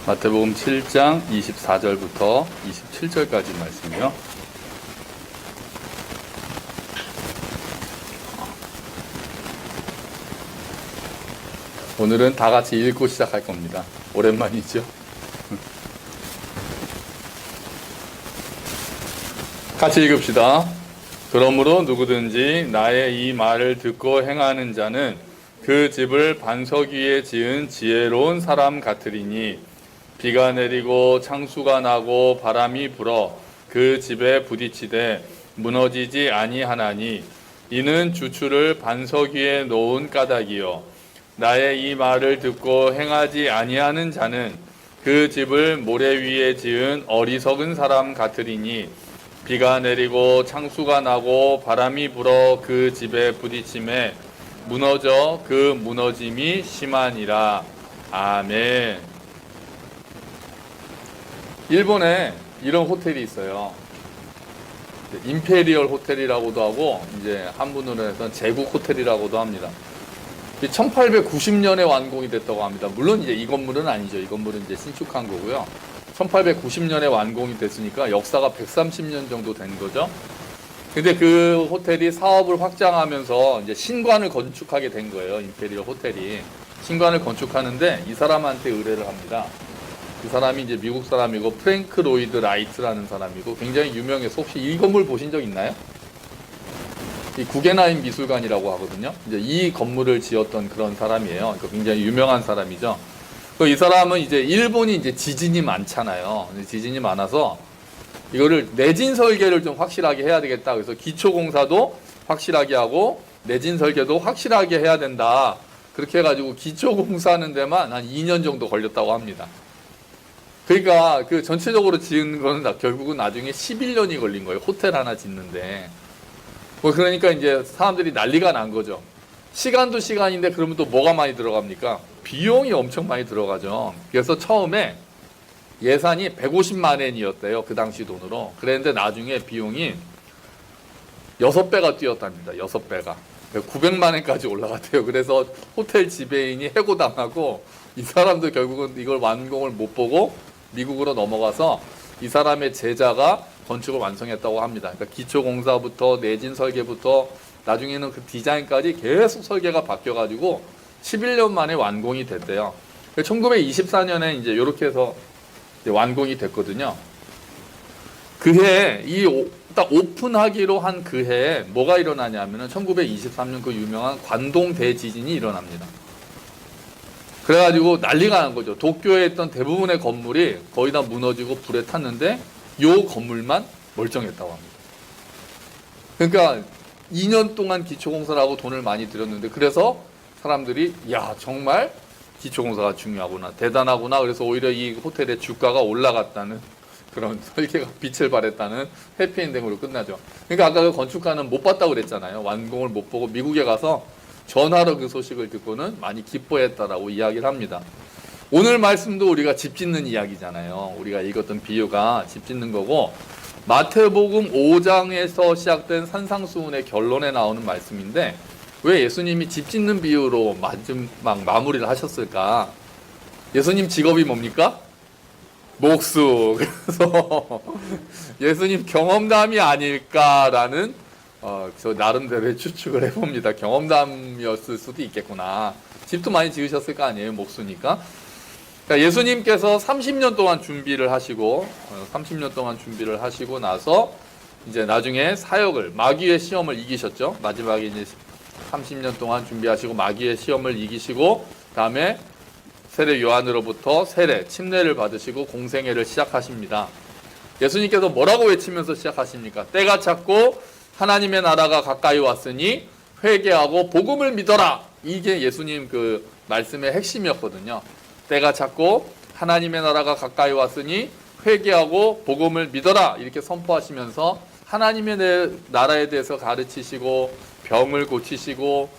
마태복음 7장 24절부터 27절까지 말씀이요. 오늘은 다 같이 읽고 시작할 겁니다. 오랜만이죠? 같이 읽읍시다. 그러므로 누구든지 나의 이 말을 듣고 행하는 자는 그 집을 반석 위에 지은 지혜로운 사람 같으리니 비가 내리고 창수가 나고 바람이 불어 그 집에 부딪히되 무너지지 아니하나니 이는 주추를 반석 위에 놓은 까닭이요 나의 이 말을 듣고 행하지 아니하는 자는 그 집을 모래 위에 지은 어리석은 사람 같으리니 비가 내리고 창수가 나고 바람이 불어 그 집에 부딪힘에 무너져 그 무너짐이 심하니라. 아멘. 일본에 이런 호텔이 있어요. 임페리얼 호텔이라고도 하고 이제 한문으로 해서 제국 호텔이라고도 합니다. 1890년에 완공이 됐다고 합니다. 물론 이제 이 건물은 아니죠. 이 건물은 이제 신축한 거고요. 1890년에 완공이 됐으니까 역사가 130년 정도 된 거죠. 근데 그 호텔이 사업을 확장하면서 이제 신관을 건축하게 된 거예요. 임페리얼 호텔이. 신관을 건축하는데 이 사람한테 의뢰를 합니다. 그 사람이 이제 미국 사람이고 프랭크 로이드 라이트라는 사람이고 굉장히 유명해서 혹시 이 건물 보신 적 있나요? 이 구겐하임 미술관이라고 하거든요. 이제 이 건물을 지었던 그런 사람이에요. 그러니까 굉장히 유명한 사람이죠. 이 사람은 이제 일본이 이제 지진이 많잖아요. 지진이 많아서 이거를 내진 설계를 좀 확실하게 해야 되겠다. 그래서 기초공사도 확실하게 하고 내진 설계도 확실하게 해야 된다. 그렇게 해가지고 기초공사하는 데만 한 2년 정도 걸렸다고 합니다. 그러니까 그 전체적으로 지은 거는 결국은 나중에 11년이 걸린 거예요. 호텔 하나 짓는데. 그러니까 이제 사람들이 난리가 난 거죠. 시간도 시간인데 그러면 또 뭐가 많이 들어갑니까? 비용이 엄청 많이 들어가죠. 그래서 처음에 예산이 150만 엔이었대요. 그 당시 돈으로. 그랬는데 나중에 비용이 6배가 뛰었답니다. 6배가. 900만 엔까지 올라갔대요. 그래서 호텔 지배인이 해고당하고 이 사람도 결국은 이걸 완공을 못 보고 미국으로 넘어가서 이 사람의 제자가 건축을 완성했다고 합니다. 그러니까 기초공사부터 내진 설계부터 나중에는 그 디자인까지 계속 설계가 바뀌어가지고 11년 만에 완공이 됐대요. 1924년에 이제 이렇게 해서 이제 완공이 됐거든요. 그해 딱 오픈하기로 한 그해에 뭐가 일어나냐면은 1923년 그 유명한 관동 대지진이 일어납니다. 그래가지고 난리가 난 거죠. 도쿄에 있던 대부분의 건물이 거의 다 무너지고 불에 탔는데 요 건물만 멀쩡했다고 합니다. 그러니까 2년 동안 기초공사를 하고 돈을 많이 들였는데 그래서 사람들이 야 정말 기초공사가 중요하구나 대단하구나 그래서 오히려 이 호텔의 주가가 올라갔다는 그런 설계가 빛을 발했다는 해피엔딩으로 끝나죠. 그러니까 아까 그 건축가는 못 봤다고 그랬잖아요. 완공을 못 보고 미국에 가서 전화로 그 소식을 듣고는 많이 기뻐했다라고 이야기를 합니다. 오늘 말씀도 우리가 집 짓는 이야기잖아요. 우리가 읽었던 비유가 집 짓는 거고 마태복음 5장에서 시작된 산상수훈의 결론에 나오는 말씀인데 왜 예수님이 집 짓는 비유로 마지막 마무리를 하셨을까? 예수님 직업이 뭡니까? 목수. 그래서 예수님 경험담이 아닐까라는 저 나름대로의 추측을 해봅니다. 경험담이었을 수도 있겠구나. 집도 많이 지으셨을 거 아니에요. 목수니까. 그러니까 예수님께서 30년 동안 준비를 하시고 30년 동안 준비를 하시고 나서 이제 나중에 사역을 마귀의 시험을 이기셨죠. 마지막에 이제 30년 동안 준비하시고 마귀의 시험을 이기시고 다음에 세례 요한으로부터 침례를 받으시고 공생애를 시작하십니다. 예수님께서 뭐라고 외치면서 시작하십니까? 때가 찼고 하나님의 나라가 가까이 왔으니 회개하고 복음을 믿어라. 이게 예수님 그 말씀의 핵심이었거든요. 때가 찼고 하나님의 나라가 가까이 왔으니 회개하고 복음을 믿어라. 이렇게 선포하시면서 하나님의 나라에 대해서 가르치시고 병을 고치시고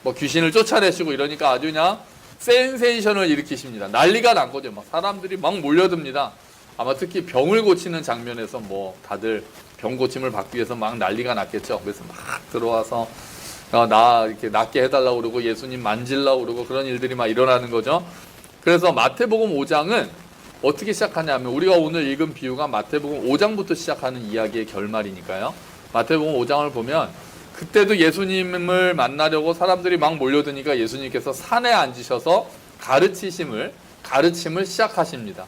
뭐 귀신을 쫓아내시고 이러니까 아주 그냥 센세이션을 일으키십니다. 난리가 난 거죠. 막 사람들이 막 몰려듭니다. 아마 특히 병을 고치는 장면에서 뭐 다들 병 고침을 받기 위해서 막 난리가 났겠죠. 그래서 막 들어와서 나 이렇게 낫게 해달라고 그러고 예수님 만질라고 그러고 그런 일들이 막 일어나는 거죠. 그래서 마태복음 5장은 어떻게 시작하냐면 우리가 오늘 읽은 비유가 마태복음 5장부터 시작하는 이야기의 결말이니까요. 마태복음 5장을 보면 그때도 예수님을 만나려고 사람들이 막 몰려드니까 예수님께서 산에 앉으셔서 가르침을 시작하십니다.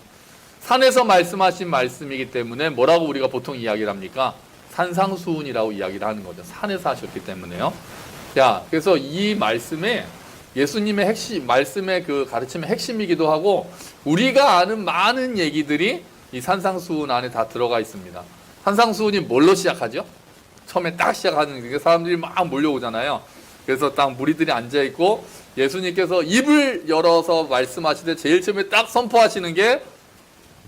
산에서 말씀하신 말씀이기 때문에 뭐라고 우리가 보통 이야기를 합니까? 산상수훈이라고 이야기를 하는 거죠. 산에서 하셨기 때문에요. 자, 그래서 이 말씀에 예수님의 말씀의 그 가르침의 핵심이기도 하고 우리가 아는 많은 얘기들이 이 산상수훈 안에 다 들어가 있습니다. 산상수훈이 뭘로 시작하죠? 처음에 딱 시작하는 게 사람들이 막 몰려오잖아요. 그래서 딱 무리들이 앉아있고 예수님께서 입을 열어서 말씀하시되 제일 처음에 딱 선포하시는 게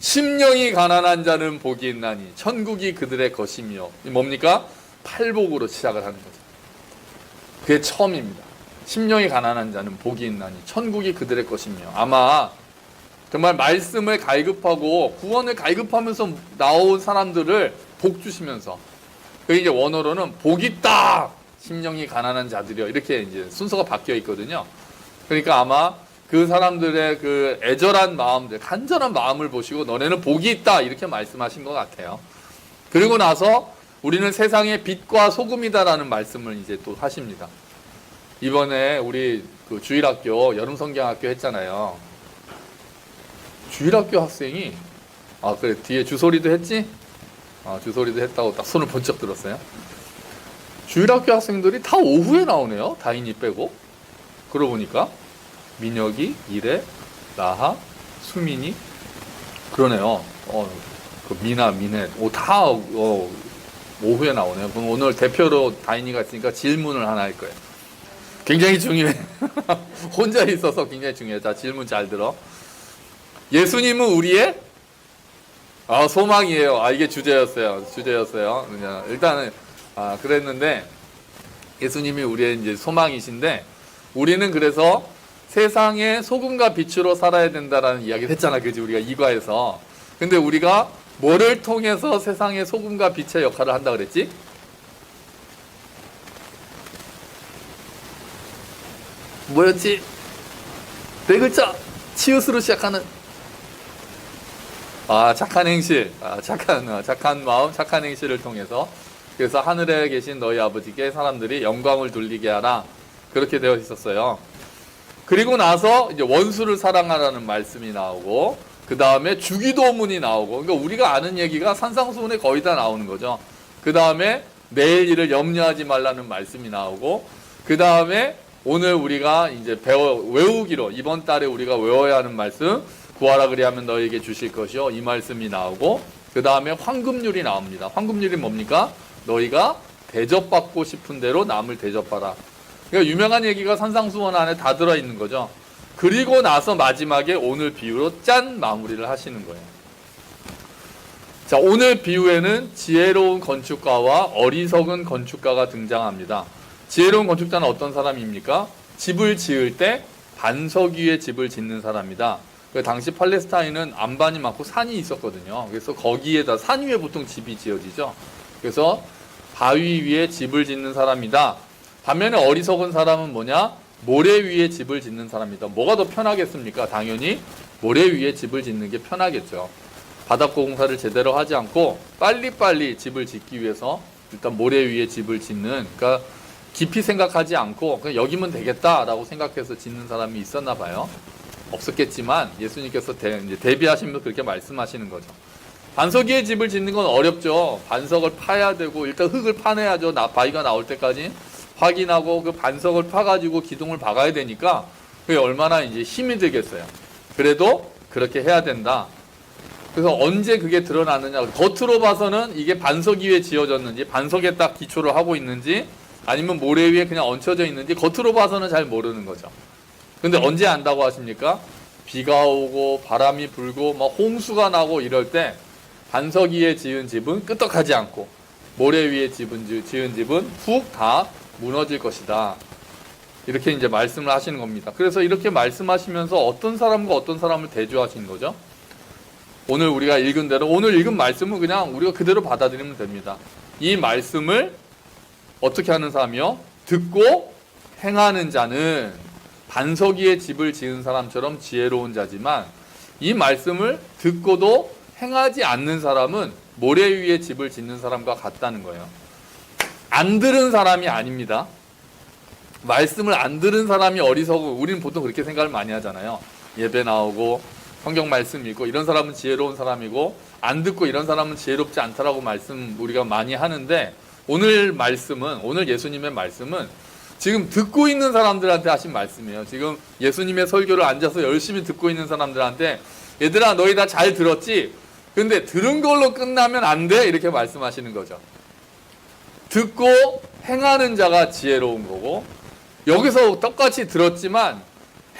심령이 가난한 자는 복이 있나니 천국이 그들의 것이며 뭡니까? 팔복으로 시작을 하는 거죠. 그게 처음입니다. 심령이 가난한 자는 복이 있나니 천국이 그들의 것이며 아마 정말 말씀을 갈급하고 구원을 갈급하면서 나온 사람들을 복 주시면서 그게 이제 원어로는 복 있다 심령이 가난한 자들이여 이렇게 이제 순서가 바뀌어 있거든요. 그러니까 아마 그 사람들의 그 애절한 마음들, 간절한 마음을 보시고 너네는 복이 있다 이렇게 말씀하신 것 같아요. 그리고 나서 우리는 세상의 빛과 소금이다라는 말씀을 이제 또 하십니다. 이번에 우리 그 주일학교 여름성경학교 했잖아요. 주일학교 학생이 그래 뒤에 주소리도 했지? 주소리도 했다고 딱 손을 번쩍 들었어요. 주일학교 학생들이 다 오후에 나오네요. 다인이 빼고. 그러고 보니까 민혁이, 이래, 나하, 수민이 그러네요. 그 미나, 미네 다 오후에 나오네요. 그럼 오늘 대표로 다인이가 있으니까 질문을 하나 할 거예요. 굉장히 중요해. 혼자 있어서 굉장히 중요해. 자, 질문 잘 들어. 예수님은 우리의 소망이에요. 이게 주제였어요. 그냥 일단은 그랬는데 예수님이 우리의 이제 소망이신데 우리는 그래서 세상의 소금과 빛으로 살아야 된다라는 이야기를 했잖아. 그지? 우리가 이과에서. 근데 우리가 뭐를 통해서 세상의 소금과 빛의 역할을 한다 그랬지? 뭐였지? 네 글자. 치읓으로 시작하는 착한 행실, 착한 마음, 착한 행실을 통해서 그래서 하늘에 계신 너희 아버지께 사람들이 영광을 돌리게 하라 그렇게 되어 있었어요. 그리고 나서 이제 원수를 사랑하라는 말씀이 나오고 그 다음에 주기도문이 나오고 그러니까 우리가 아는 얘기가 산상수훈에 거의 다 나오는 거죠. 그 다음에 내일 일을 염려하지 말라는 말씀이 나오고 그 다음에 오늘 우리가 이제 외우기로 이번 달에 우리가 외워야 하는 말씀 구하라 그리하면 너에게 주실 것이요 이 말씀이 나오고 그 다음에 황금률이 나옵니다. 황금률이 뭡니까? 너희가 대접받고 싶은 대로 남을 대접하라. 그러니까 유명한 얘기가 산상수훈 안에 다 들어있는 거죠. 그리고 나서 마지막에 오늘 비유로 짠 마무리를 하시는 거예요. 자, 오늘 비유에는 지혜로운 건축가와 어리석은 건축가가 등장합니다. 지혜로운 건축자는 어떤 사람입니까? 집을 지을 때 반석 위에 집을 짓는 사람이다. 당시 팔레스타인은 안반이 많고 산이 있었거든요. 그래서 거기에다 산 위에 보통 집이 지어지죠. 그래서 바위 위에 집을 짓는 사람이다. 반면에 어리석은 사람은 뭐냐? 모래 위에 집을 짓는 사람이다. 뭐가 더 편하겠습니까? 당연히 모래 위에 집을 짓는 게 편하겠죠. 바닥 공사를 제대로 하지 않고 빨리빨리 집을 짓기 위해서 일단 모래 위에 집을 짓는, 그러니까 깊이 생각하지 않고 그냥 여기면 되겠다라고 생각해서 짓는 사람이 있었나 봐요. 없었겠지만 예수님께서 이제 대비하시면서 그렇게 말씀하시는 거죠. 반석 위에 집을 짓는 건 어렵죠. 반석을 파야 되고 일단 흙을 파내야죠. 바위가 나올 때까지 확인하고 그 반석을 파가지고 기둥을 박아야 되니까 그게 얼마나 이제 힘이 들겠어요. 그래도 그렇게 해야 된다. 그래서 언제 그게 드러나느냐. 겉으로 봐서는 이게 반석 위에 지어졌는지 반석에 딱 기초를 하고 있는지 아니면 모래 위에 그냥 얹혀져 있는지 겉으로 봐서는 잘 모르는 거죠. 근데 언제 안다고 하십니까? 비가 오고 바람이 불고 막 홍수가 나고 이럴 때 반석 위에 지은 집은 끄떡하지 않고 모래 위에 지은 집은 훅 다 무너질 것이다. 이렇게 이제 말씀을 하시는 겁니다. 그래서 이렇게 말씀하시면서 어떤 사람과 어떤 사람을 대조하시는 거죠? 오늘 우리가 읽은 대로 오늘 읽은 말씀은 그냥 우리가 그대로 받아들이면 됩니다. 이 말씀을 어떻게 하는 사람이요? 듣고 행하는 자는 반석 위에 집을 지은 사람처럼 지혜로운 자지만 이 말씀을 듣고도 행하지 않는 사람은 모래 위에 집을 짓는 사람과 같다는 거예요. 안 들은 사람이 아닙니다. 말씀을 안 들은 사람이 어리석고, 우리는 보통 그렇게 생각을 많이 하잖아요. 예배 나오고 성경 말씀 읽고 이런 사람은 지혜로운 사람이고, 안 듣고 이런 사람은 지혜롭지 않다라고 말씀 우리가 많이 하는데, 오늘 말씀은, 오늘 예수님의 말씀은 지금 듣고 있는 사람들한테 하신 말씀이에요. 지금 예수님의 설교를 앉아서 열심히 듣고 있는 사람들한테, 얘들아 너희 다 잘 들었지? 근데 들은 걸로 끝나면 안 돼, 이렇게 말씀하시는 거죠. 듣고 행하는 자가 지혜로운 거고, 여기서 똑같이 들었지만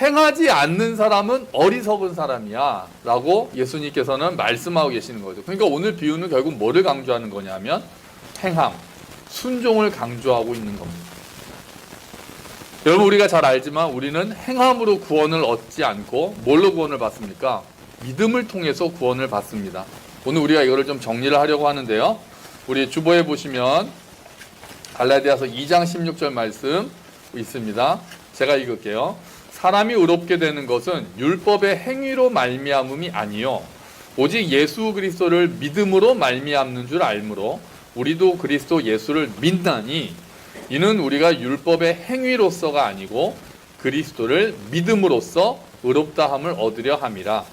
행하지 않는 사람은 어리석은 사람이야 라고 예수님께서는 말씀하고 계시는 거죠. 그러니까 오늘 비유는 결국 뭐를 강조하는 거냐면 행함, 순종을 강조하고 있는 겁니다. 여러분, 우리가 잘 알지만 우리는 행함으로 구원을 얻지 않고 뭘로 구원을 받습니까? 믿음을 통해서 구원을 받습니다. 오늘 우리가 이거를 좀 정리를 하려고 하는데요. 우리 주보에 보시면 갈라디아서 2장 16절 말씀 있습니다. 제가 읽을게요. 사람이 의롭게 되는 것은 율법의 행위로 말미암음이 아니요 오직 예수 그리스도를 믿음으로 말미암는 줄 알므로 우리도 그리스도 예수를 믿나니 이는 우리가 율법의 행위로서가 아니고 그리스도를 믿음으로써 의롭다함을 얻으려 함이라.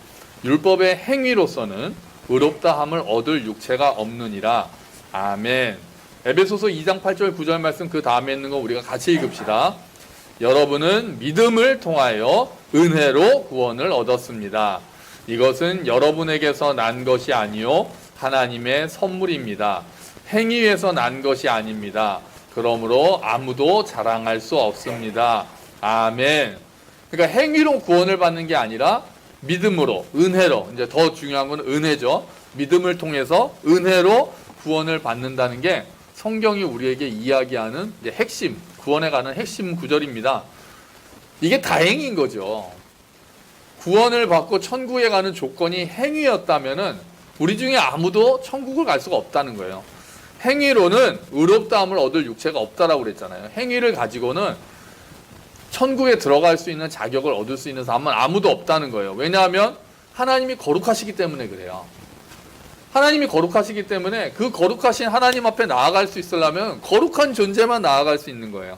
율법의 행위로서는 의롭다함을 얻을 육체가 없느니라. 아멘. 에베소서 2장 8절 9절 말씀 그 다음에 있는 거 우리가 같이 읽읍시다. 여러분은 믿음을 통하여 은혜로 구원을 얻었습니다. 이것은 여러분에게서 난 것이 아니요 하나님의 선물입니다. 행위에서 난 것이 아닙니다. 그러므로 아무도 자랑할 수 없습니다. 아멘. 그러니까 행위로 구원을 받는 게 아니라 믿음으로, 은혜로, 이제 더 중요한 건 은혜죠. 믿음을 통해서 은혜로 구원을 받는다는 게 성경이 우리에게 이야기하는 이제 핵심, 구원에 가는 핵심 구절입니다. 이게 다행인 거죠. 구원을 받고 천국에 가는 조건이 행위였다면은 우리 중에 아무도 천국을 갈 수가 없다는 거예요. 행위로는 의롭다함을 얻을 육체가 없다라고 그랬잖아요. 행위를 가지고는 천국에 들어갈 수 있는 자격을 얻을 수 있는 사람은 아무도 없다는 거예요. 왜냐하면 하나님이 거룩하시기 때문에 그래요. 하나님이 거룩하시기 때문에 그 거룩하신 하나님 앞에 나아갈 수 있으려면 거룩한 존재만 나아갈 수 있는 거예요.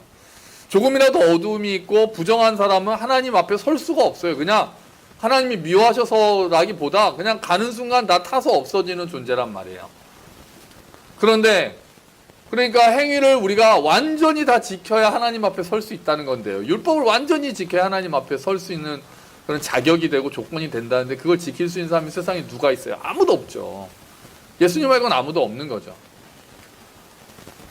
조금이라도 어두움이 있고 부정한 사람은 하나님 앞에 설 수가 없어요. 그냥 하나님이 미워하셔서라기보다 그냥 가는 순간 다 타서 없어지는 존재란 말이에요. 그런데 그러니까 행위를 우리가 완전히 다 지켜야 하나님 앞에 설 수 있다는 건데요. 율법을 완전히 지켜야 하나님 앞에 설 수 있는 그런 자격이 되고 조건이 된다는데 그걸 지킬 수 있는 사람이 세상에 누가 있어요? 아무도 없죠. 예수님 말고는 아무도 없는 거죠.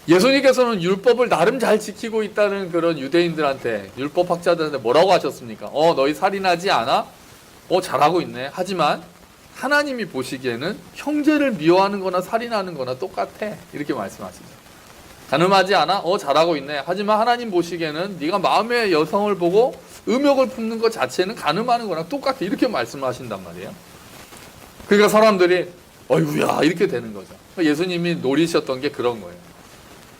예수님께서는 율법을 나름 잘 지키고 있다는 그런 유대인들한테, 율법학자들한테 뭐라고 하셨습니까? 너희 살인하지 않아? 잘하고 있네. 하지만 하나님이 보시기에는 형제를 미워하는 거나 살인하는 거나 똑같아. 이렇게 말씀하시죠. 가늠하지 않아? 잘하고 있네. 하지만 하나님 보시기에는 네가 마음의 여성을 보고 음욕을 품는 것 자체는 가늠하는 거랑 똑같아. 이렇게 말씀하신단 말이에요. 그러니까 사람들이 어이구야 이렇게 되는 거죠. 예수님이 노리셨던 게 그런 거예요.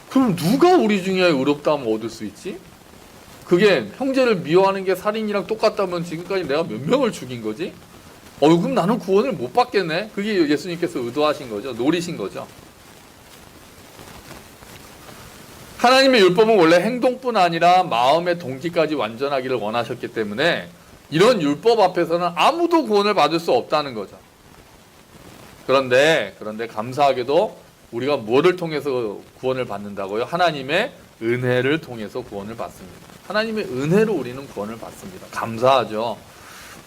그럼 누가 우리 중에 의롭다함을 얻을 수 있지? 그게 형제를 미워하는 게 살인이랑 똑같다면 지금까지 내가 몇 명을 죽인 거지? 그럼 나는 구원을 못 받겠네? 그게 예수님께서 의도하신 거죠. 노리신 거죠. 하나님의 율법은 원래 행동뿐 아니라 마음의 동기까지 완전하기를 원하셨기 때문에 이런 율법 앞에서는 아무도 구원을 받을 수 없다는 거죠. 그런데 감사하게도 우리가 뭐를 통해서 구원을 받는다고요? 하나님의 은혜를 통해서 구원을 받습니다. 하나님의 은혜로 우리는 구원을 받습니다. 감사하죠.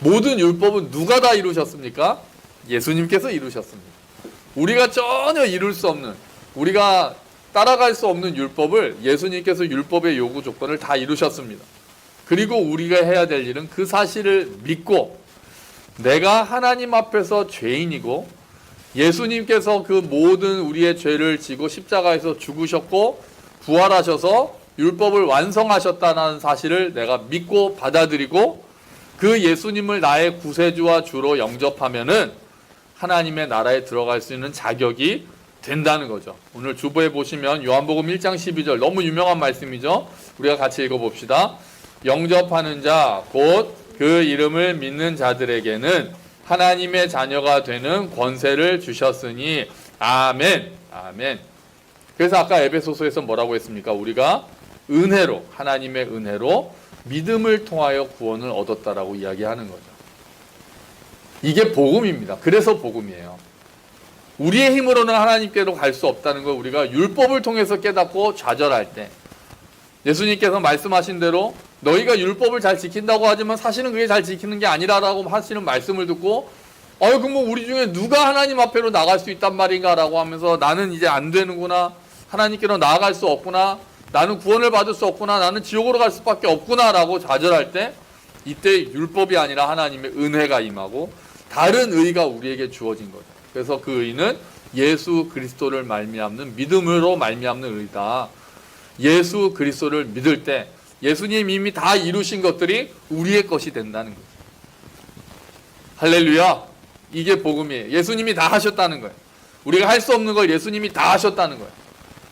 모든 율법은 누가 다 이루셨습니까? 예수님께서 이루셨습니다. 우리가 전혀 이룰 수 없는, 우리가 따라갈 수 없는 율법을 예수님께서 율법의 요구 조건을 다 이루셨습니다. 그리고 우리가 해야 될 일은 그 사실을 믿고 내가 하나님 앞에서 죄인이고 예수님께서 그 모든 우리의 죄를 지고 십자가에서 죽으셨고 부활하셔서 율법을 완성하셨다는 사실을 내가 믿고 받아들이고 그 예수님을 나의 구세주와 주로 영접하면은 하나님의 나라에 들어갈 수 있는 자격이 된다는 거죠. 오늘 주보에 보시면 요한복음 1장 12절 너무 유명한 말씀이죠. 우리가 같이 읽어봅시다. 영접하는 자 곧 그 이름을 믿는 자들에게는 하나님의 자녀가 되는 권세를 주셨으니 아멘. 아멘. 그래서 아까 에베소서에서 뭐라고 했습니까? 우리가 은혜로, 하나님의 은혜로 믿음을 통하여 구원을 얻었다라고 이야기하는 거죠. 이게 복음입니다. 그래서 복음이에요. 우리의 힘으로는 하나님께로 갈 수 없다는 걸 우리가 율법을 통해서 깨닫고 좌절할 때, 예수님께서 말씀하신 대로 너희가 율법을 잘 지킨다고 하지만 사실은 그게 잘 지키는 게 아니라라고 하시는 말씀을 듣고, 그럼 뭐 우리 중에 누가 하나님 앞에로 나갈 수 있단 말인가 라고 하면서 나는 이제 안 되는구나, 하나님께로 나아갈 수 없구나, 나는 구원을 받을 수 없구나, 나는 지옥으로 갈 수밖에 없구나 라고 좌절할 때, 이때 율법이 아니라 하나님의 은혜가 임하고 다른 의가 우리에게 주어진 거죠. 그래서 그 의는 예수 그리스도를 말미암는 믿음으로 말미암는 의다. 예수 그리스도를 믿을 때 예수님 이미 다 이루신 것들이 우리의 것이 된다는 거죠. 할렐루야. 이게 복음이에요. 예수님이 다 하셨다는 거예요. 우리가 할 수 없는 걸 예수님이 다 하셨다는 거예요.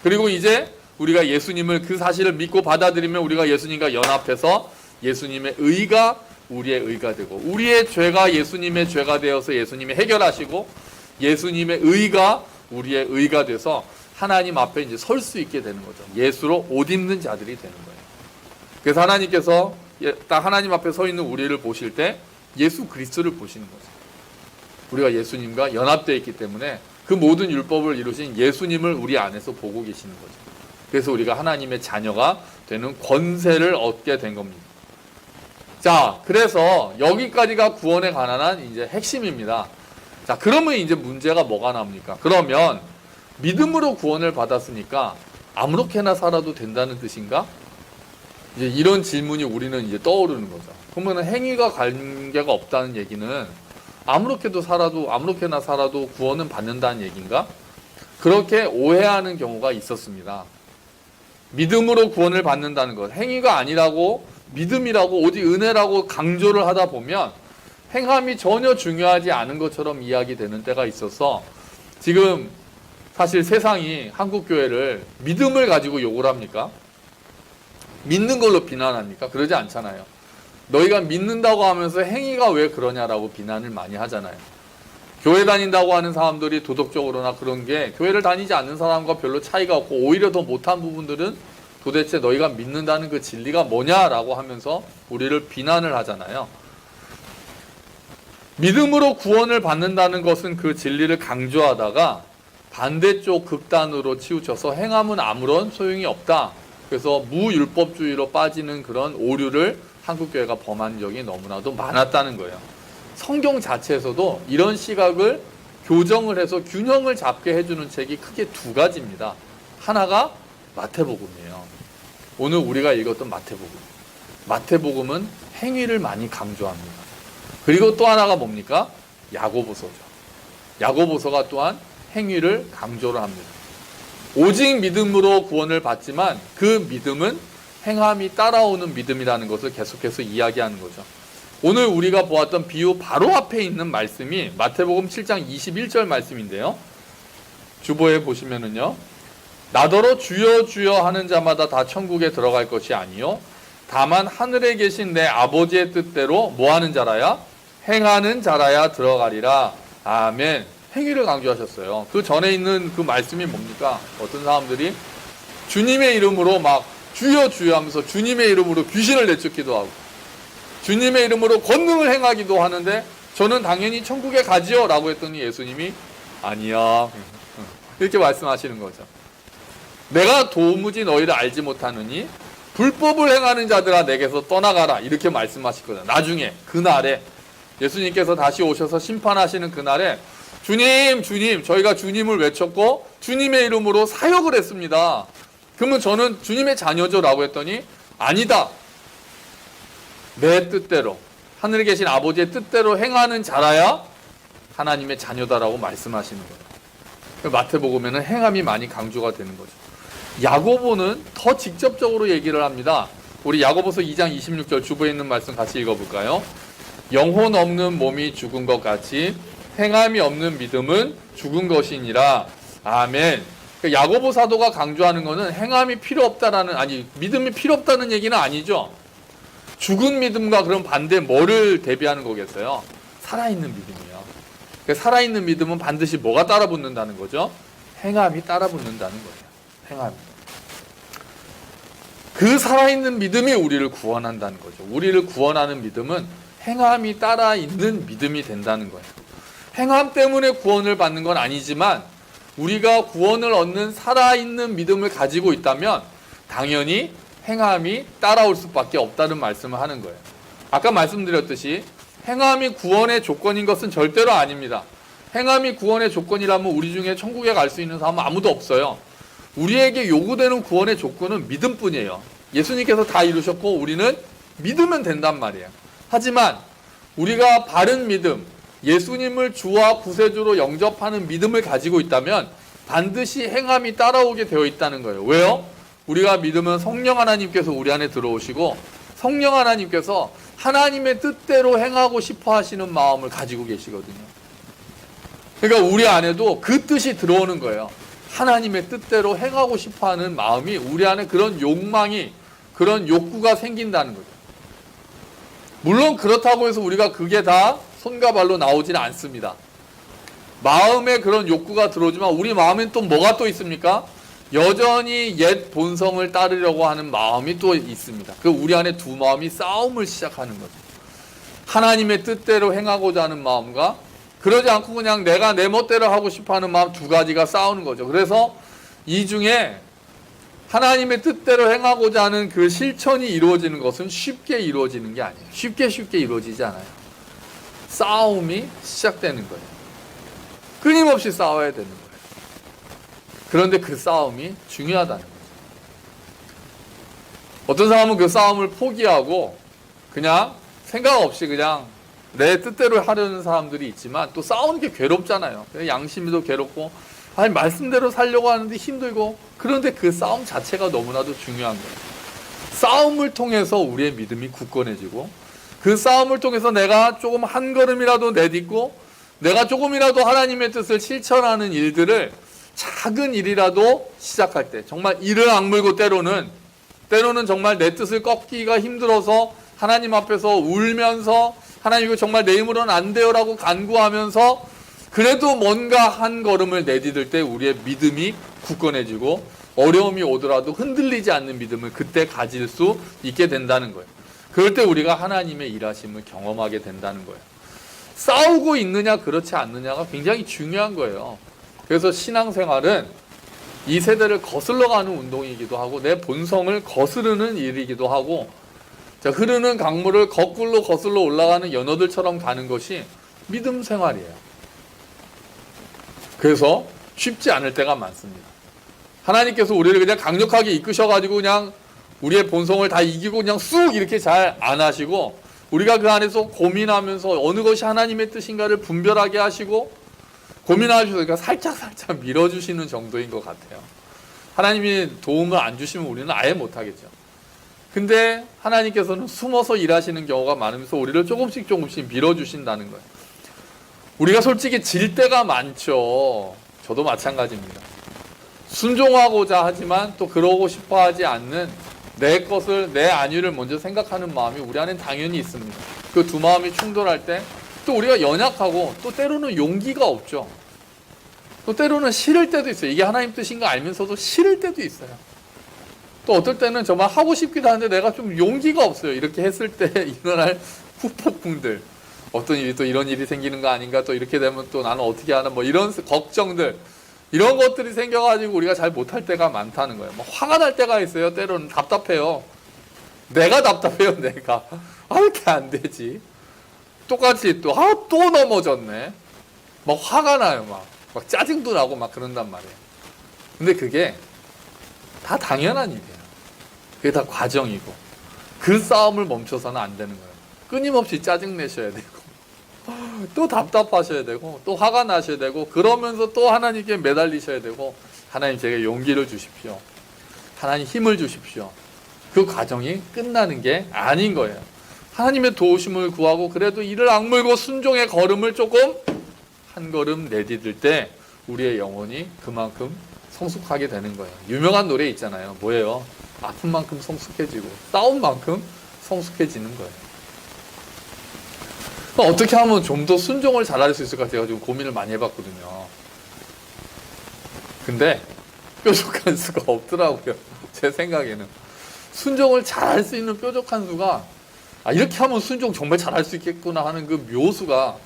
그리고 이제 우리가 예수님을, 그 사실을 믿고 받아들이면 우리가 예수님과 연합해서 예수님의 의가 우리의 의가 되고, 우리의 죄가 예수님의 죄가 되어서 예수님이 해결하시고, 예수님의 의가 우리의 의가 돼서 하나님 앞에 이제 설 수 있게 되는 거죠. 예수로 옷 입는 자들이 되는 거예요. 그래서 하나님께서 딱 하나님 앞에 서 있는 우리를 보실 때 예수 그리스도를 보시는 거죠. 우리가 예수님과 연합되어 있기 때문에 그 모든 율법을 이루신 예수님을 우리 안에서 보고 계시는 거죠. 그래서 우리가 하나님의 자녀가 되는 권세를 얻게 된 겁니다. 자, 그래서 여기까지가 구원에 관한 이제 핵심입니다. 자, 그러면 이제 문제가 뭐가 나옵니까? 그러면 믿음으로 구원을 받았으니까 아무렇게나 살아도 된다는 뜻인가? 이제 이런 질문이 우리는 이제 떠오르는 거죠. 그러면 행위가 관계가 없다는 얘기는 아무렇게나 살아도 구원은 받는다는 얘기인가? 그렇게 오해하는 경우가 있었습니다. 믿음으로 구원을 받는다는 것, 행위가 아니라고 믿음이라고 오직 은혜라고 강조를 하다 보면 행함이 전혀 중요하지 않은 것처럼 이야기되는 때가 있어서, 지금 사실 세상이 한국교회를 믿음을 가지고 욕을 합니까? 믿는 걸로 비난합니까? 그러지 않잖아요. 너희가 믿는다고 하면서 행위가 왜 그러냐라고 비난을 많이 하잖아요. 교회 다닌다고 하는 사람들이 도덕적으로나 그런 게 교회를 다니지 않는 사람과 별로 차이가 없고, 오히려 더 못한 부분들은 도대체 너희가 믿는다는 그 진리가 뭐냐라고 하면서 우리를 비난을 하잖아요. 믿음으로 구원을 받는다는 것은 그 진리를 강조하다가 반대쪽 극단으로 치우쳐서 행함은 아무런 소용이 없다. 그래서 무율법주의로 빠지는 그런 오류를 한국교회가 범한 적이 너무나도 많았다는 거예요. 성경 자체에서도 이런 시각을 교정을 해서 균형을 잡게 해주는 책이 크게 두 가지입니다. 하나가 마태복음이에요. 오늘 우리가 읽었던 마태복음. 마태복음은 행위를 많이 강조합니다. 그리고 또 하나가 뭡니까? 야고보서죠. 야고보서가 또한 행위를 강조를 합니다. 오직 믿음으로 구원을 받지만 그 믿음은 행함이 따라오는 믿음이라는 것을 계속해서 이야기하는 거죠. 오늘 우리가 보았던 비유 바로 앞에 있는 말씀이 마태복음 7장 21절 말씀인데요. 주보에 보시면은요. 나더러 주여 주여 하는 자마다 다 천국에 들어갈 것이 아니요 다만 하늘에 계신 내 아버지의 뜻대로 뭐 하는 자라야? 행하는 자라야 들어가리라. 아멘. 행위를 강조하셨어요. 그 전에 있는 그 말씀이 뭡니까? 어떤 사람들이 주님의 이름으로 막 주여 주여 하면서 주님의 이름으로 귀신을 내쫓기도 하고 주님의 이름으로 권능을 행하기도 하는데 저는 당연히 천국에 가지요 라고 했더니 예수님이 아니야 이렇게 말씀하시는 거죠. 내가 도무지 너희를 알지 못하느니 불법을 행하는 자들아 내게서 떠나가라 이렇게 말씀하실 거다. 나중에 그날에 예수님께서 다시 오셔서 심판하시는 그날에 주님 주님 저희가 주님을 외쳤고 주님의 이름으로 사역을 했습니다. 그러면 저는 주님의 자녀죠 라고 했더니 아니다. 내 뜻대로 하늘에 계신 아버지의 뜻대로 행하는 자라야 하나님의 자녀다라고 말씀하시는 거예요. 마태복음에는 행함이 많이 강조가 되는 거죠. 야고보는 더 직접적으로 얘기를 합니다. 우리 야고보서 2장 26절 주보에 있는 말씀 같이 읽어볼까요? 영혼 없는 몸이 죽은 것 같이 행함이 없는 믿음은 죽은 것이니라. 아멘. 그러니까 야고보 사도가 강조하는 것은 행함이 필요 없다라는, 아니 믿음이 필요 없다는 얘기는 아니죠. 죽은 믿음과 그런 반대 뭐를 대비하는 거겠어요? 살아있는 믿음이에요. 그 살아있는 믿음은 반드시 뭐가 따라붙는다는 거죠? 행함이 따라붙는다는 거예요. 행함이. 그 살아있는 믿음이 우리를 구원한다는 거죠. 우리를 구원하는 믿음은 행함이 따라있는 믿음이 된다는 거예요. 행함 때문에 구원을 받는 건 아니지만 우리가 구원을 얻는 살아있는 믿음을 가지고 있다면 당연히 행함이 따라올 수밖에 없다는 말씀을 하는 거예요. 아까 말씀드렸듯이 행함이 구원의 조건인 것은 절대로 아닙니다. 행함이 구원의 조건이라면 우리 중에 천국에 갈 수 있는 사람은 아무도 없어요. 우리에게 요구되는 구원의 조건은 믿음뿐이에요. 예수님께서 다 이루셨고 우리는 믿으면 된단 말이에요. 하지만 우리가 바른 믿음, 예수님을 주와 구세주로 영접하는 믿음을 가지고 있다면 반드시 행함이 따라오게 되어 있다는 거예요. 왜요? 우리가 믿으면 성령 하나님께서 우리 안에 들어오시고 성령 하나님께서 하나님의 뜻대로 행하고 싶어 하시는 마음을 가지고 계시거든요. 그러니까 우리 안에도 그 뜻이 들어오는 거예요. 하나님의 뜻대로 행하고 싶어 하는 마음이 우리 안에 그런 욕망이, 그런 욕구가 생긴다는 거죠. 물론 그렇다고 해서 우리가 그게 다 손과 발로 나오지는 않습니다. 마음에 그런 욕구가 들어오지만 우리 마음엔 또 뭐가 또 있습니까? 여전히 옛 본성을 따르려고 하는 마음이 또 있습니다. 그 우리 안에 두 마음이 싸움을 시작하는 거죠. 하나님의 뜻대로 행하고자 하는 마음과 그러지 않고 그냥 내가 내 멋대로 하고 싶어하는 마음 두 가지가 싸우는 거죠. 그래서 이 중에 하나님의 뜻대로 행하고자 하는 그 실천이 이루어지는 것은 쉽게 이루어지는 게 아니에요. 쉽게 이루어지지 않아요. 싸움이 시작되는 거예요. 끊임없이 싸워야 되는 거예요. 그런데 그 싸움이 중요하다는 거죠. 어떤 사람은 그 싸움을 포기하고 그냥 생각 없이 그냥 내 뜻대로 하려는 사람들이 있지만 또 싸우는 게 괴롭잖아요. 양심도 괴롭고 아니 말씀대로 살려고 하는데 힘들고 그런데 그 싸움 자체가 너무나도 중요한 거예요. 싸움을 통해서 우리의 믿음이 굳건해지고 그 싸움을 통해서 내가 조금 한 걸음이라도 내딛고 내가 조금이라도 하나님의 뜻을 실천하는 일들을 작은 일이라도 시작할 때 정말 이를 악물고 때로는 정말 내 뜻을 꺾기가 힘들어서 하나님 앞에서 울면서 하나님 이거 정말 내 힘으로는 안 돼요라고 간구하면서 그래도 뭔가 한 걸음을 내디딜 때 우리의 믿음이 굳건해지고 어려움이 오더라도 흔들리지 않는 믿음을 그때 가질 수 있게 된다는 거예요. 그럴 때 우리가 하나님의 일하심을 경험하게 된다는 거예요. 싸우고 있느냐 그렇지 않느냐가 굉장히 중요한 거예요. 그래서 신앙생활은 이 세대를 거슬러 가는 운동이기도 하고 내 본성을 거스르는 일이기도 하고 자, 흐르는 강물을 거꾸로 거슬러 올라가는 연어들처럼 가는 것이 믿음 생활이에요. 그래서 쉽지 않을 때가 많습니다. 하나님께서 우리를 그냥 강력하게 이끄셔가지고 그냥 우리의 본성을 다 이기고 그냥 쑥 이렇게 잘 안 하시고 우리가 그 안에서 고민하면서 어느 것이 하나님의 뜻인가를 분별하게 하시고 고민하시니까 살짝 밀어주시는 정도인 것 같아요. 하나님이 도움을 안 주시면 우리는 아예 못하겠죠. 근데 하나님께서는 숨어서 일하시는 경우가 많으면서 우리를 조금씩 밀어주신다는 거예요. 우리가 솔직히 질 때가 많죠. 저도 마찬가지입니다. 순종하고자 하지만 또 그러고 싶어 하지 않는 내 것을, 내 안위를 먼저 생각하는 마음이 우리 안엔 당연히 있습니다. 그 두 마음이 충돌할 때 또 우리가 연약하고 또 때로는 용기가 없죠. 또 때로는 싫을 때도 있어요. 이게 하나님 뜻인 거 알면서도 싫을 때도 있어요. 또 어떨 때는 정말 하고 싶기도 하는데 내가 좀 용기가 없어요. 이렇게 했을 때 일어날 후폭풍들. 어떤 일이 또 이런 일이 생기는 거 아닌가, 또 이렇게 되면 또 나는 어떻게 하나, 뭐 이런 걱정들, 이런 것들이 생겨가지고 우리가 잘 못할 때가 많다는 거예요. 뭐 화가 날 때가 있어요. 때로는 답답해요. 내가 답답해요, 내가. 아, 이렇게 안 되지. 똑같이 또 넘어졌네. 막 화가 나요, 막 짜증도 나고 막 그런단 말이에요. 근데 그게 다 당연한 일이에요. 그게 다 과정이고. 그 싸움을 멈춰서는 안 되는 거예요. 끊임없이 짜증 내셔야 되고, 또 답답하셔야 되고, 또 화가 나셔야 되고, 그러면서 또 하나님께 매달리셔야 되고, 하나님 제게 용기를 주십시오. 하나님 힘을 주십시오. 그 과정이 끝나는 게 아닌 거예요. 하나님의 도우심을 구하고 그래도 이를 악물고 순종의 걸음을 조금 한 걸음 내디딜 때 우리의 영혼이 그만큼 성숙하게 되는 거예요. 유명한 노래 있잖아요. 뭐예요? 아픈 만큼 성숙해지고 싸운 만큼 성숙해지는 거예요. 어떻게 하면 좀 더 순종을 잘할 수 있을까 제가 좀 고민을 많이 해봤거든요. 근데 뾰족한 수가 없더라고요. 제 생각에는. 순종을 잘할 수 있는 뾰족한 수가 이렇게 하면 순종 정말 잘할 수 있겠구나 하는 그 묘수가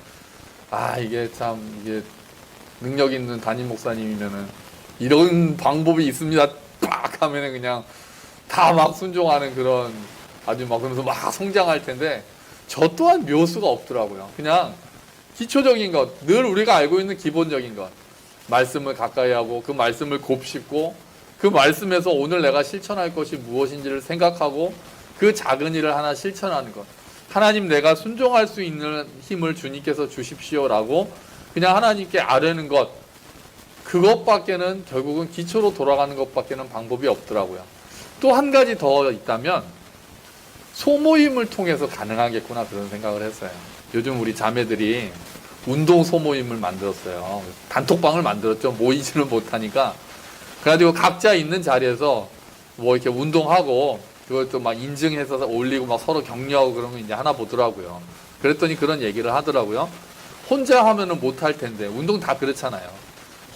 이게 참 이게 능력 있는 담임 목사님이면은 이런 방법이 있습니다. 빡 하면은 그냥 다 막 순종하는 그런 아주 막 그러면서 막 성장할 텐데 저 또한 묘수가 없더라고요. 그냥 기초적인 것, 늘 우리가 알고 있는 기본적인 것, 말씀을 가까이 하고 그 말씀을 곱씹고 그 말씀에서 오늘 내가 실천할 것이 무엇인지를 생각하고 그 작은 일을 하나 실천하는 것. 하나님 내가 순종할 수 있는 힘을 주님께서 주십시오라고 그냥 하나님께 아뢰는 것. 그것밖에는 결국은 기초로 돌아가는 것밖에는 방법이 없더라고요. 또 한 가지 더 있다면 소모임을 통해서 가능하겠구나 그런 생각을 했어요. 요즘 우리 자매들이 운동 소모임을 만들었어요. 단톡방을 만들었죠. 모이지는 못하니까. 그래가지고 각자 있는 자리에서 뭐 이렇게 운동하고 그것도 막 인증해서 올리고 막 서로 격려하고 그런 거 이제 하나 보더라고요. 그랬더니 그런 얘기를 하더라고요. 혼자 하면은 못할 텐데, 운동 다 그렇잖아요.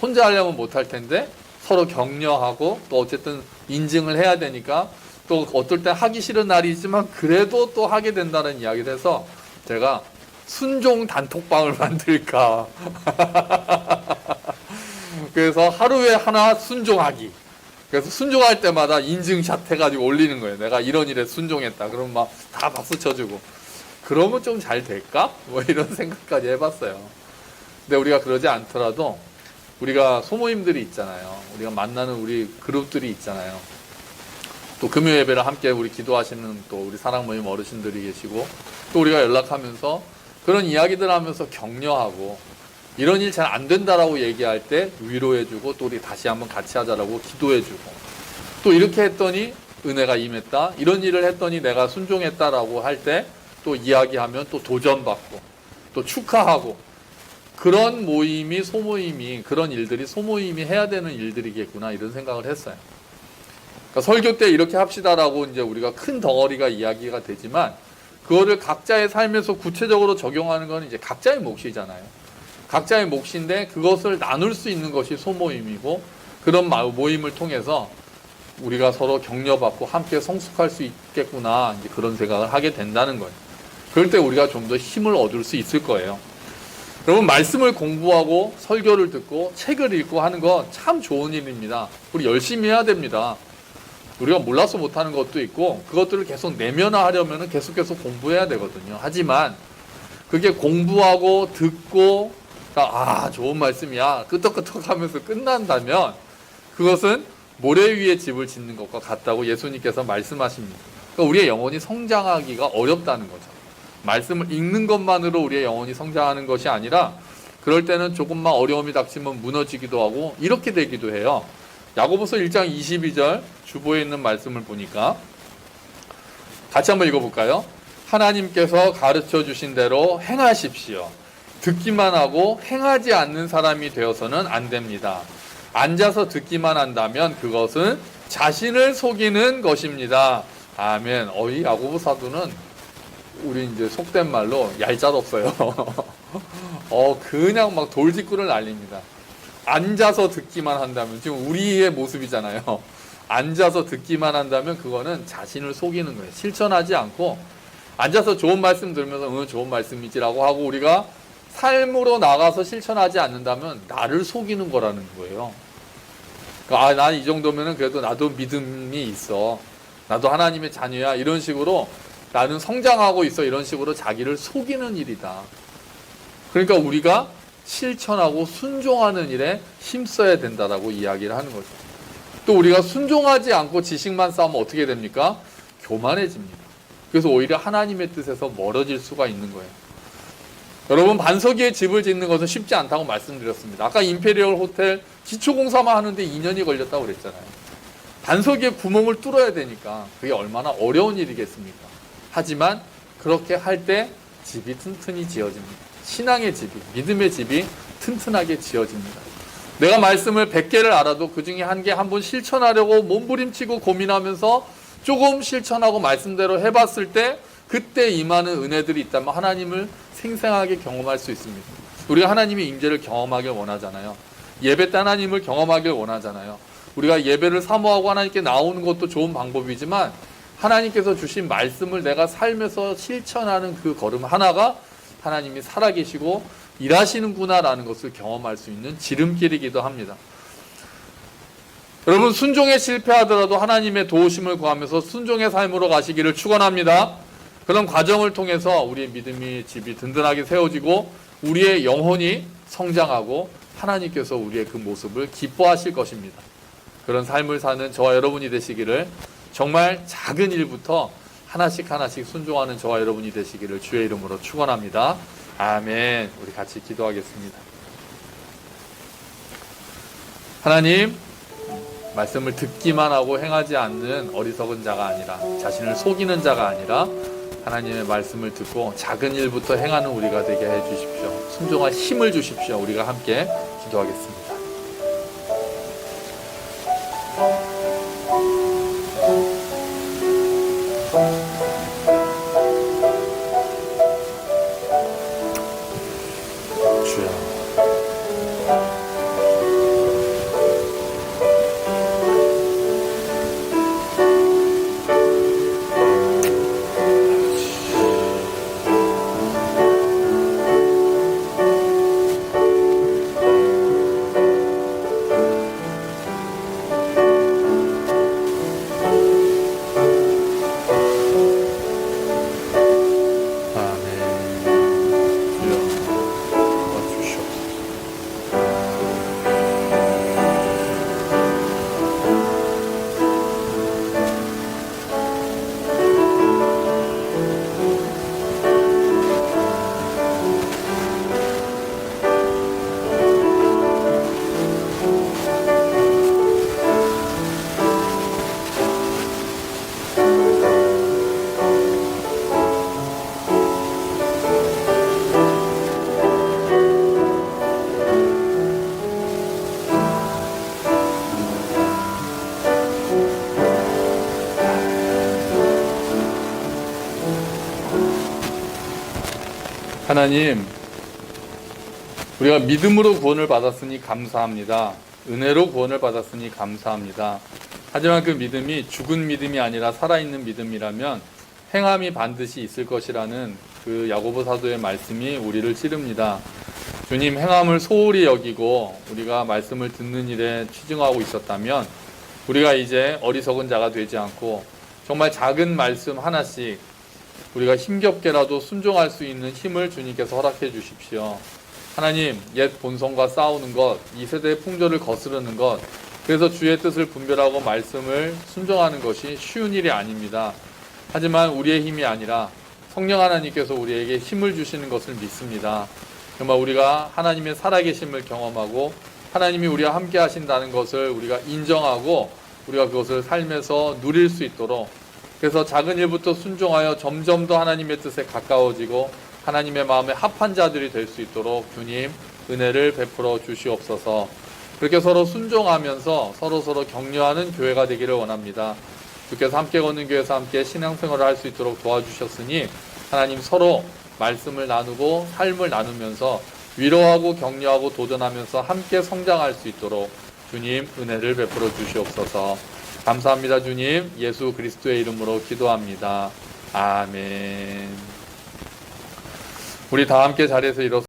혼자 하려면 못할 텐데 서로 격려하고 또 어쨌든 인증을 해야 되니까 또 어떨 때 하기 싫은 날이 있지만 그래도 또 하게 된다는 이야기를 해서 제가 순종 단톡방을 만들까. 그래서 하루에 하나 순종하기. 그래서 순종할 때마다 인증샷 해가지고 올리는 거예요. 내가 이런 일에 순종했다. 그럼 막 다 박수 쳐주고. 그러면 좀 잘 될까? 뭐 이런 생각까지 해봤어요. 근데 우리가 그러지 않더라도 우리가 소모임들이 있잖아요. 우리가 만나는 우리 그룹들이 있잖아요. 또 금요 예배를 함께 우리 기도하시는 또 우리 사랑 모임 어르신들이 계시고 또 우리가 연락하면서 그런 이야기들 하면서 격려하고 이런 일 잘 안 된다라고 얘기할 때 위로해주고 또 우리 다시 한번 같이 하자라고 기도해주고 또 이렇게 했더니 은혜가 임했다. 이런 일을 했더니 내가 순종했다라고 할 때 또 이야기하면 또 도전받고 또 축하하고 그런 모임이 소모임이 그런 일들이 소모임이 해야 되는 일들이겠구나 이런 생각을 했어요. 그러니까 설교 때 이렇게 합시다라고 이제 우리가 큰 덩어리가 이야기가 되지만 그거를 각자의 삶에서 구체적으로 적용하는 건 이제 각자의 몫이잖아요. 각자의 몫인데 그것을 나눌 수 있는 것이 소모임이고 그런 모임을 통해서 우리가 서로 격려받고 함께 성숙할 수 있겠구나 이제 그런 생각을 하게 된다는 거예요. 그럴 때 우리가 좀 더 힘을 얻을 수 있을 거예요. 여러분 말씀을 공부하고 설교를 듣고 책을 읽고 하는 건 참 좋은 일입니다. 우리 열심히 해야 됩니다. 우리가 몰라서 못하는 것도 있고 그것들을 계속 내면화하려면 계속 공부해야 되거든요. 하지만 그게 공부하고 듣고 좋은 말씀이야 끄떡끄떡 하면서 끝난다면 그것은 모래 위에 집을 짓는 것과 같다고 예수님께서 말씀하십니다. 그러니까 우리의 영혼이 성장하기가 어렵다는 거죠. 말씀을 읽는 것만으로 우리의 영혼이 성장하는 것이 아니라 그럴 때는 조금만 어려움이 닥치면 무너지기도 하고 이렇게 되기도 해요. 야고보서 1장 22절 주보에 있는 말씀을 보니까 같이 한번 읽어볼까요? 하나님께서 가르쳐 주신 대로 행하십시오. 듣기만 하고 행하지 않는 사람이 되어서는 안 됩니다. 앉아서 듣기만 한다면 그것은 자신을 속이는 것입니다. 아멘. 이 야고보 사도는 우리 이제 속된 말로 얄짤없어요. 그냥 막 돌직구를 날립니다. 앉아서 듣기만 한다면 지금 우리의 모습이잖아요. 앉아서 듣기만 한다면 그거는 자신을 속이는 거예요. 실천하지 않고 앉아서 좋은 말씀 들으면서 좋은 말씀이지라고 하고 우리가 삶으로 나가서 실천하지 않는다면 나를 속이는 거라는 거예요. 그러니까 난 이 정도면은 그래도 나도 믿음이 있어. 나도 하나님의 자녀야. 이런 식으로 나는 성장하고 있어. 이런 식으로 자기를 속이는 일이다. 그러니까 우리가 실천하고 순종하는 일에 힘써야 된다라고 이야기를 하는 거죠. 또 우리가 순종하지 않고 지식만 쌓으면 어떻게 됩니까? 교만해집니다. 그래서 오히려 하나님의 뜻에서 멀어질 수가 있는 거예요. 여러분 반석 위에 집을 짓는 것은 쉽지 않다고 말씀드렸습니다. 아까 임페리얼 호텔 기초공사만 하는데 2년이 걸렸다고 그랬잖아요. 반석 위에 구멍을 뚫어야 되니까 그게 얼마나 어려운 일이겠습니까? 하지만 그렇게 할 때 집이 튼튼히 지어집니다. 신앙의 집이, 믿음의 집이 튼튼하게 지어집니다. 내가 말씀을 100개를 알아도 그 중에 한 개 한번 실천하려고 몸부림치고 고민하면서 조금 실천하고 말씀대로 해봤을 때 그 그때 임하는 은혜들이 있다면 하나님을 생생하게 경험할 수 있습니다. 우리가 하나님의 임재를 경험하길 원하잖아요. 예배 때 하나님을 경험하길 원하잖아요. 우리가 예배를 사모하고 하나님께 나오는 것도 좋은 방법이지만 하나님께서 주신 말씀을 내가 삶에서 실천하는 그 걸음 하나가 하나님이 살아계시고 일하시는구나라는 것을 경험할 수 있는 지름길이기도 합니다. 여러분, 순종에 실패하더라도 하나님의 도우심을 구하면서 순종의 삶으로 가시기를 축원합니다. 그런 과정을 통해서 우리의 믿음이 집이 든든하게 세워지고 우리의 영혼이 성장하고 하나님께서 우리의 그 모습을 기뻐하실 것입니다. 그런 삶을 사는 저와 여러분이 되시기를, 정말 작은 일부터 하나씩 하나씩 순종하는 저와 여러분이 되시기를 주의 이름으로 축원합니다. 아멘. 우리 같이 기도하겠습니다. 하나님, 말씀을 듣기만 하고 행하지 않는 어리석은 자가 아니라, 자신을 속이는 자가 아니라 하나님의 말씀을 듣고 작은 일부터 행하는 우리가 되게 해주십시오. 순종할 힘을 주십시오. 우리가 함께 기도하겠습니다. 주여, 하나님, 우리가 믿음으로 구원을 받았으니 감사합니다. 은혜로 구원을 받았으니 감사합니다. 하지만 그 믿음이 죽은 믿음이 아니라 살아있는 믿음이라면 행함이 반드시 있을 것이라는 그 야고보 사도의 말씀이 우리를 찌릅니다. 주님, 행함을 소홀히 여기고 우리가 말씀을 듣는 일에 치중하고 있었다면 우리가 이제 어리석은 자가 되지 않고 정말 작은 말씀 하나씩 우리가 힘겹게라도 순종할 수 있는 힘을 주님께서 허락해 주십시오. 하나님, 옛 본성과 싸우는 것, 이 세대의 풍조를 거스르는 것, 그래서 주의 뜻을 분별하고 말씀을 순종하는 것이 쉬운 일이 아닙니다. 하지만 우리의 힘이 아니라 성령 하나님께서 우리에게 힘을 주시는 것을 믿습니다. 정말 우리가 하나님의 살아계심을 경험하고 하나님이 우리와 함께 하신다는 것을 우리가 인정하고 우리가 그것을 삶에서 누릴 수 있도록, 그래서 작은 일부터 순종하여 점점 더 하나님의 뜻에 가까워지고 하나님의 마음에 합한 자들이 될 수 있도록 주님 은혜를 베풀어 주시옵소서. 그렇게 서로 순종하면서 서로 격려하는 교회가 되기를 원합니다. 주께서 함께 걷는 교회에서 함께 신앙생활을 할 수 있도록 도와주셨으니 하나님, 서로 말씀을 나누고 삶을 나누면서 위로하고 격려하고 도전하면서 함께 성장할 수 있도록 주님 은혜를 베풀어 주시옵소서. 감사합니다. 주님, 예수 그리스도의 이름으로 기도합니다. 아멘. 우리 다 함께 자리에서 일어서